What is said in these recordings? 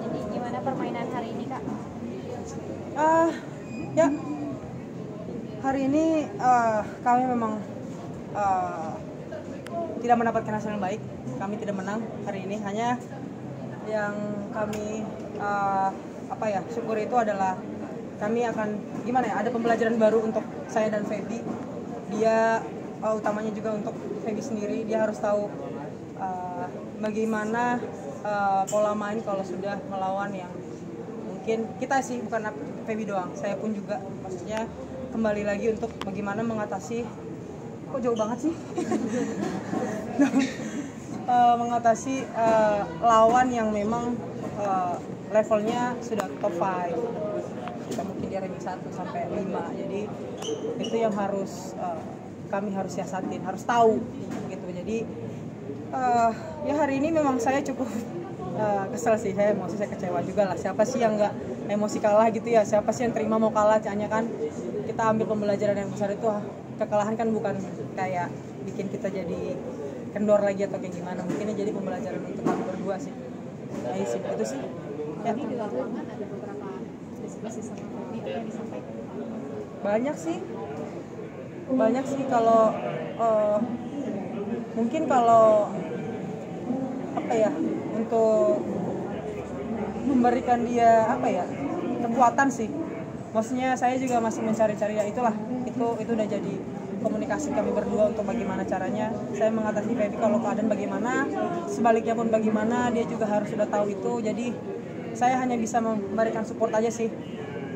Jadi gimana permainan hari ini, Kak? Ya, hari ini kami memang tidak mendapatkan hasil yang baik. Kami tidak menang hari ini. Hanya yang kami syukuri itu adalah kami akan ada pembelajaran baru untuk saya dan Feby. Dia utamanya juga untuk Feby sendiri, dia harus tahu bagaimana pola main kalau sudah melawan yang mungkin kita sih, bukan Feby doang, saya pun juga, maksudnya kembali lagi untuk bagaimana mengatasi, kok jauh banget sih mengatasi lawan yang memang levelnya sudah top 5, kita mungkin di ranking 1 sampai 5, jadi itu yang harus kami harus siasatin, harus tahu gitu. Jadi ya hari ini memang saya cukup kesel sih, saya emosi, saya kecewa juga lah. Siapa sih yang nggak emosi kalah gitu ya, siapa sih yang terima mau kalah, hanya kan kita ambil pembelajaran yang besar itu. Kekalahan kan bukan kayak bikin kita jadi kendor lagi atau kayak gimana, mungkin jadi pembelajaran untuk kami berdua sih. Nah, itu sih ya. Di lapangan ada beberapa diskusi sama Feby, apa yang disampaikan? Banyak sih kalau mungkin kalau untuk memberikan dia kekuatan sih, maksudnya saya juga masih mencari-cari, ya itu udah jadi komunikasi kami berdua untuk bagaimana caranya saya mengatasi Feby kalau keadaan bagaimana, sebaliknya pun bagaimana, dia juga harus sudah tahu itu. Jadi saya hanya bisa memberikan support aja sih.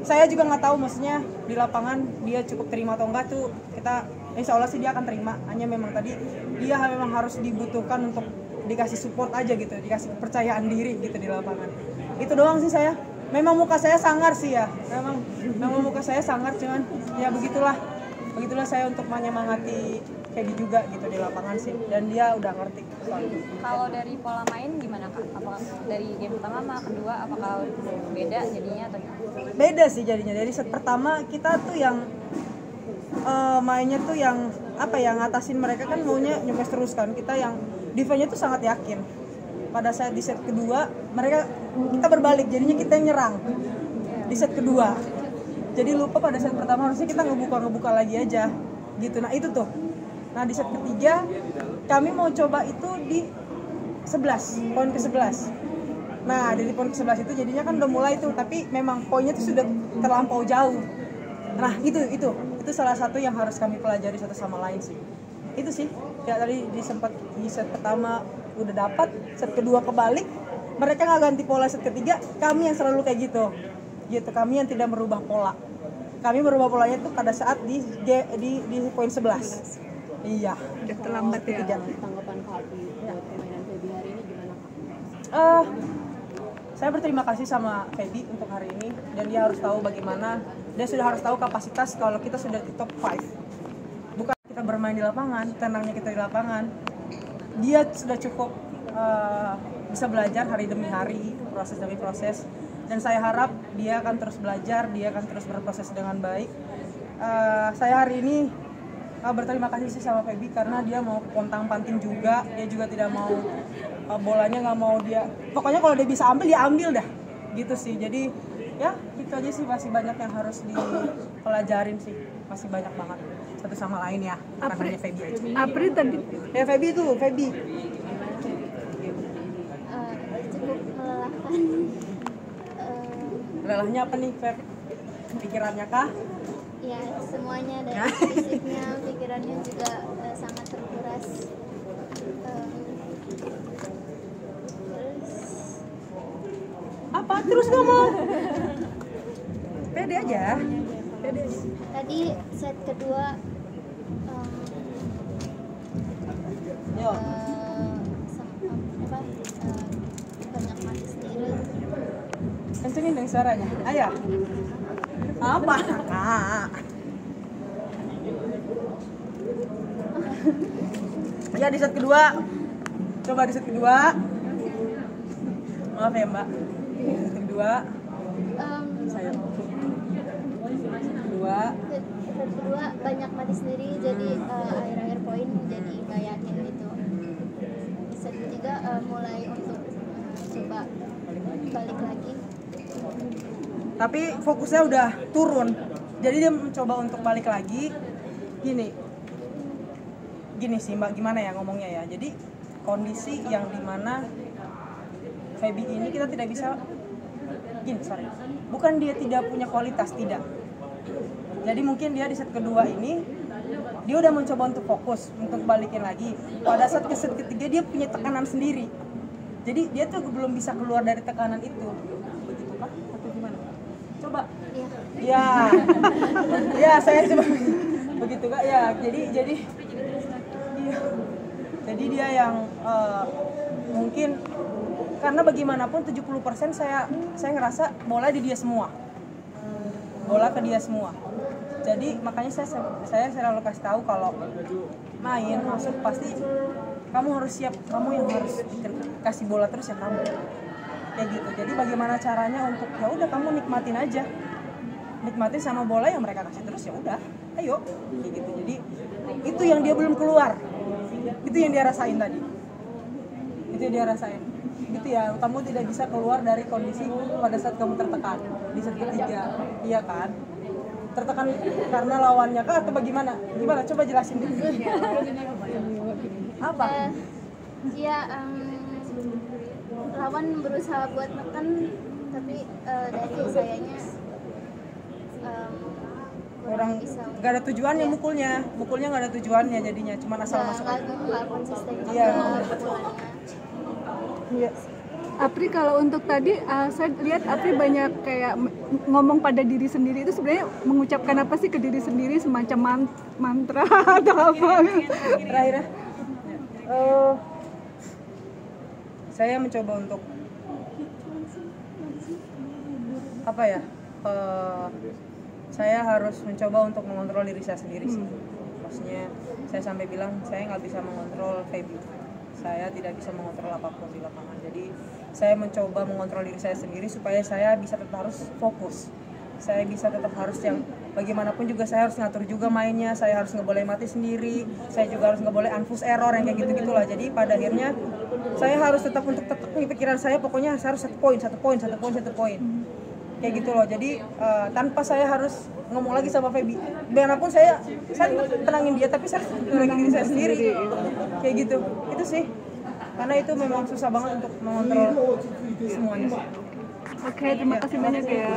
Saya juga nggak tahu maksudnya di lapangan dia cukup terima atau enggak tuh, kita insya Allah sih dia akan terima. Hanya memang tadi dia memang harus dibutuhkan untuk dikasih support aja gitu, dikasih kepercayaan diri gitu di lapangan. Itu doang sih saya. Memang muka saya sangar sih ya, memang muka saya sangar, cuman ya begitulah saya untuk menyemangati Feby juga gitu di lapangan sih, dan dia udah ngerti soal itu. Kalau dari pola main gimana, Kak? Apakah dari game pertama sama kedua apakah beda jadinya atau gimana? Beda sih jadinya. Dari set pertama kita tuh yang mainnya tuh yang ngatasin mereka kan maunya nyukes terus kan, kita yang defense-nya tuh sangat yakin. Pada saat di set kedua kita berbalik, jadinya kita yang nyerang di set kedua. Jadi lupa pada set pertama harusnya kita ngebuka lagi aja gitu. Nah itu tuh. Nah di set ketiga kami mau coba itu di 11, poin ke-11. Nah dari poin ke-11 itu jadinya kan udah mulai tuh, tapi memang poinnya tuh sudah terlampau jauh. Nah itu salah satu yang harus kami pelajari satu sama lain sih. Itu sih, kayak tadi di set pertama udah dapat, set kedua kebalik, mereka nggak ganti pola, set ketiga kami yang selalu kayak gitu, kami yang tidak merubah pola. Kami berubah polanya tuh pada saat di poin 11. Iya. Udah terlambat ya. Tanggapan Kak buat permainan Feby hari ini gimana, Kak? Saya berterima kasih sama Feby untuk hari ini, dan dia harus tahu bagaimana, dia sudah harus tahu kapasitas kalau kita sudah di top 5. Bukan kita bermain di lapangan, tenangnya kita di lapangan. Dia sudah cukup bisa belajar hari demi hari, proses demi proses. Dan saya harap dia akan terus belajar, dia akan terus berproses dengan baik. Saya hari ini berterima kasih sih sama Feby karena dia mau pontang-panting juga, dia juga tidak mau bolanya nggak mau dia. Pokoknya kalau dia bisa ambil, dia ambil dah, gitu sih. Jadi ya itu aja sih, masih banyak yang harus dipelajarin sih, masih banyak banget satu sama lain ya, bukan hanya Feby aja. April tadi. Ya Feby tuh, Feby. Cukup melelahkan. Lelahnya apa nih, Feb? Pikirannya kah? Ya semuanya, dari fisiknya, pikirannya juga sangat terkuras. Apa? Terus ngomong. Pede aja. Pede. Tadi set kedua banyak mati sendiri. Kencengin dong suaranya. Ayo. Apa? Ya di set kedua. Coba di set kedua. Maaf ya Mbak. Di set kedua. Saya. Kedua banyak mati sendiri, jadi akhir-akhir poin jadi nggak yakin gitu. balik lagi. Tapi fokusnya udah turun, jadi dia mencoba untuk balik lagi. Gini sih Mbak, gimana ya ngomongnya ya, jadi kondisi yang dimana Feby ini kita tidak bisa bukan dia tidak punya kualitas, tidak. Jadi mungkin dia di set kedua ini dia udah mencoba untuk fokus untuk balikin lagi. Pada saat ke set ketiga dia punya tekanan sendiri, jadi dia tuh belum bisa keluar dari tekanan itu. Begitu kah atau gimana? Coba ya ya saya coba begitu kak ya. Jadi dia yang mungkin karena bagaimanapun 70% saya ngerasa bola di dia semua, bola ke dia semua. Jadi makanya saya selalu kasih tahu kalau main masuk pasti kamu harus siap, kamu yang harus kasih bola terus ya kamu, kayak gitu. Jadi bagaimana caranya untuk ya udah kamu nikmatin aja, nikmatin sama bola yang mereka kasih terus, ya udah ayo kayak gitu. Jadi itu yang dia belum keluar, itu yang dia rasain tadi, itu yang dia rasain gitu ya. Kamu tidak bisa keluar dari kondisi pada saat kamu tertekan di set ketiga, iya kan? Tertekan karena lawannya kah atau bagaimana? Gimana? Coba jelasin dulu. Apa? Lawan berusaha buat neken, tapi dari sayanya kurang, nggak ada tujuannya mukulnya nggak ada tujuannya, jadinya cuma asal masuk aja. Nggak konsisten. Iya. Iya. Apri, kalau untuk tadi saya lihat Apri banyak kayak ngomong pada diri sendiri, itu sebenarnya mengucapkan apa sih ke diri sendiri, semacam mantra atau apa? Terakhir saya mencoba untuk apa ya, saya harus mencoba untuk mengontrol diri saya sendiri sih. Maksudnya saya sampai bilang saya nggak bisa mengontrol Feby, saya tidak bisa mengontrol apapun di lapangan. Jadi saya mencoba mengontrol diri saya sendiri supaya saya bisa tetap harus fokus, saya bisa tetap harus yang bagaimanapun juga saya harus ngatur juga mainnya, saya harus nggak boleh mati sendiri, saya juga harus nggak boleh unfus error yang kayak gitu-gitulah. Jadi pada akhirnya saya harus tetap untuk tetap pikiran saya pokoknya saya harus satu poin kayak gitu loh. Jadi tanpa saya harus ngomong lagi sama Feby, bagaimanapun saya tenangin dia, tapi saya tenangin diri saya sendiri kayak gitu. Itu sih, karena itu memang susah banget untuk mengontrol semuanya. Oke, terima kasih banyak ya.